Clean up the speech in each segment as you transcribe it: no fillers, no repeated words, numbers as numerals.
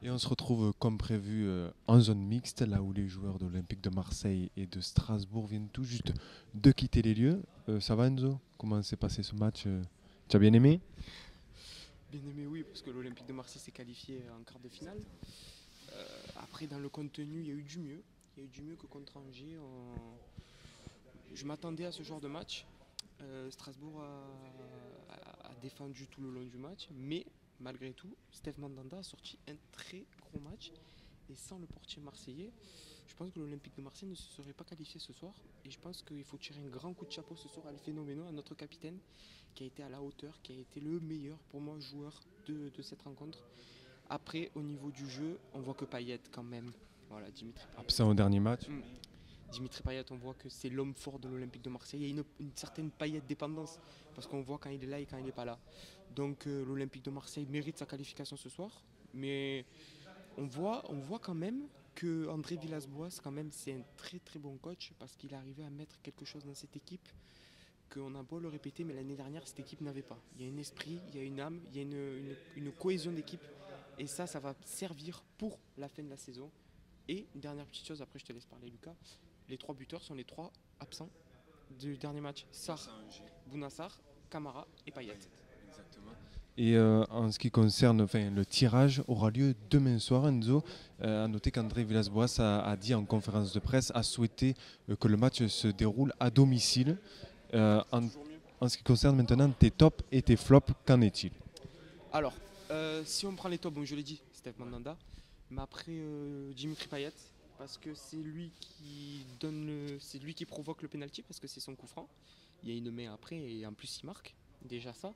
Et on se retrouve comme prévu en zone mixte, là où les joueurs de l'Olympique de Marseille et de Strasbourg viennent tout juste de quitter les lieux. Ça va Enzo? Comment s'est passé ce match? Tu as bien aimé? Bien aimé, oui, parce que l'Olympique de Marseille s'est qualifié en quart de finale. Après, dans le contenu, il y a eu du mieux. Il y a eu du mieux que contre Angers. Je m'attendais à ce genre de match. Strasbourg a défendu tout le long du match, mais malgré tout, Steve Mandanda a sorti un très gros match. Et sans le portier marseillais, je pense que l'Olympique de Marseille ne se serait pas qualifié ce soir. Et je pense qu'il faut tirer un grand coup de chapeau ce soir à El Phénoméno, à notre capitaine, qui a été à la hauteur, qui a été le meilleur pour moi joueur de cette rencontre. Après, au niveau du jeu, on voit que Payet quand même. Voilà, Dimitri Payet. Absent au dernier match. Dimitri Payet, on voit que c'est l'homme fort de l'Olympique de Marseille. Il y a une certaine Payet dépendance, parce qu'on voit quand il est là et quand il n'est pas là. Donc l'Olympique de Marseille mérite sa qualification ce soir, mais on voit quand même que André Villas-Boas, quand même, c'est un très très bon coach, parce qu'il est arrivé à mettre quelque chose dans cette équipe qu'on a beau le répéter, mais l'année dernière, cette équipe n'avait pas. Il y a un esprit, il y a une âme, il y a une cohésion d'équipe, et ça va servir pour la fin de la saison. Et une dernière petite chose, après je te laisse parler Lucas, les trois buteurs sont les trois absents du dernier match. Sarr, Bounassar, Camara et Payet. Et en ce qui concerne le tirage, aura lieu demain soir, Enzo. A noter qu'André Villas-Boas a dit en conférence de presse, a souhaité que le match se déroule à domicile. En ce qui concerne maintenant tes tops et tes flops, qu'en est-il? Alors, si on prend les tops, bon, je l'ai dit, Steve Mandanda, mais après Dimitri Payet, parce que c'est lui qui provoque le penalty, parce que c'est son coup franc. Il y a une main après et en plus il marque, déjà ça.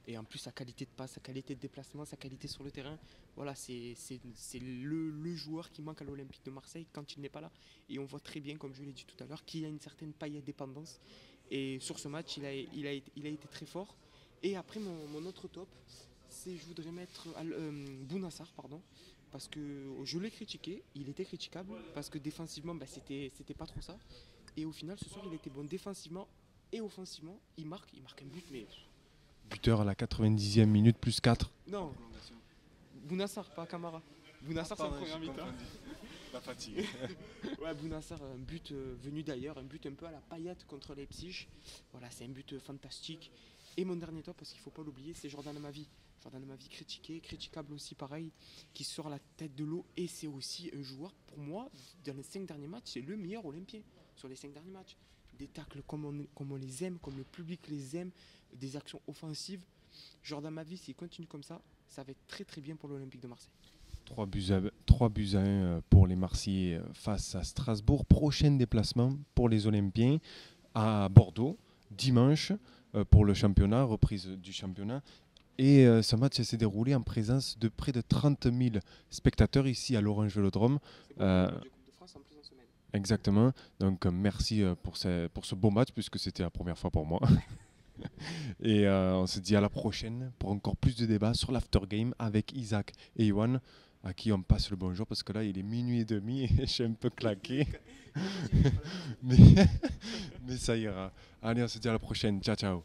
Et en plus sa qualité de passe, sa qualité de déplacement, sa qualité sur le terrain, voilà, c'est le joueur qui manque à l'Olympique de Marseille quand il n'est pas là. Et on voit très bien, comme je l'ai dit tout à l'heure, qu'il y a une certaine Payet dépendance. Et sur ce match, il a été très fort. Et après, mon autre top, je voudrais mettre Bounassar, pardon, parce que je l'ai critiqué, il était critiquable, parce que défensivement, c'était pas trop ça. Et au final, ce soir, il était bon défensivement et offensivement. Il marque un but, mais Buteur à la 90e minute plus 4. non, Bounassar, pas Camara. Bounassar, c'est le premier mi-temps. La fatigue. Ouais, Bounassar, un but venu d'ailleurs, un but un peu à la paillette contre Leipzig. Voilà, c'est un but fantastique. Et mon dernier top, parce qu'il ne faut pas l'oublier, c'est Jordan Amavi. Jordan Amavi critiqué, critiquable aussi pareil, qui sort la tête de l'eau. Et c'est aussi un joueur, pour moi, dans les 5 derniers matchs, c'est le meilleur olympien sur les 5 derniers matchs. Des tacles comme on les aime, comme le public les aime, des actions offensives. Jordan Amavi, s'il continue comme ça va être très très bien pour l'Olympique de Marseille. 3 buts à 1 pour les Marseillais face à Strasbourg. Prochain déplacement pour les Olympiens à Bordeaux, dimanche, pour le championnat, reprise du championnat. Et ce match s'est déroulé en présence de près de 30 000 spectateurs ici à l'Orange Vélodrome. C'est bon, la Coupe de France en plus en semaine. Exactement. Donc merci pour ce beau match, puisque c'était la première fois pour moi. Et on se dit à la prochaine pour encore plus de débats sur l'after game avec Isaac et Yohan, à qui on passe le bonjour, parce que là il est minuit et demi et je suis un peu claqué. mais, mais ça ira. Allez, on se dit à la prochaine. Ciao, ciao.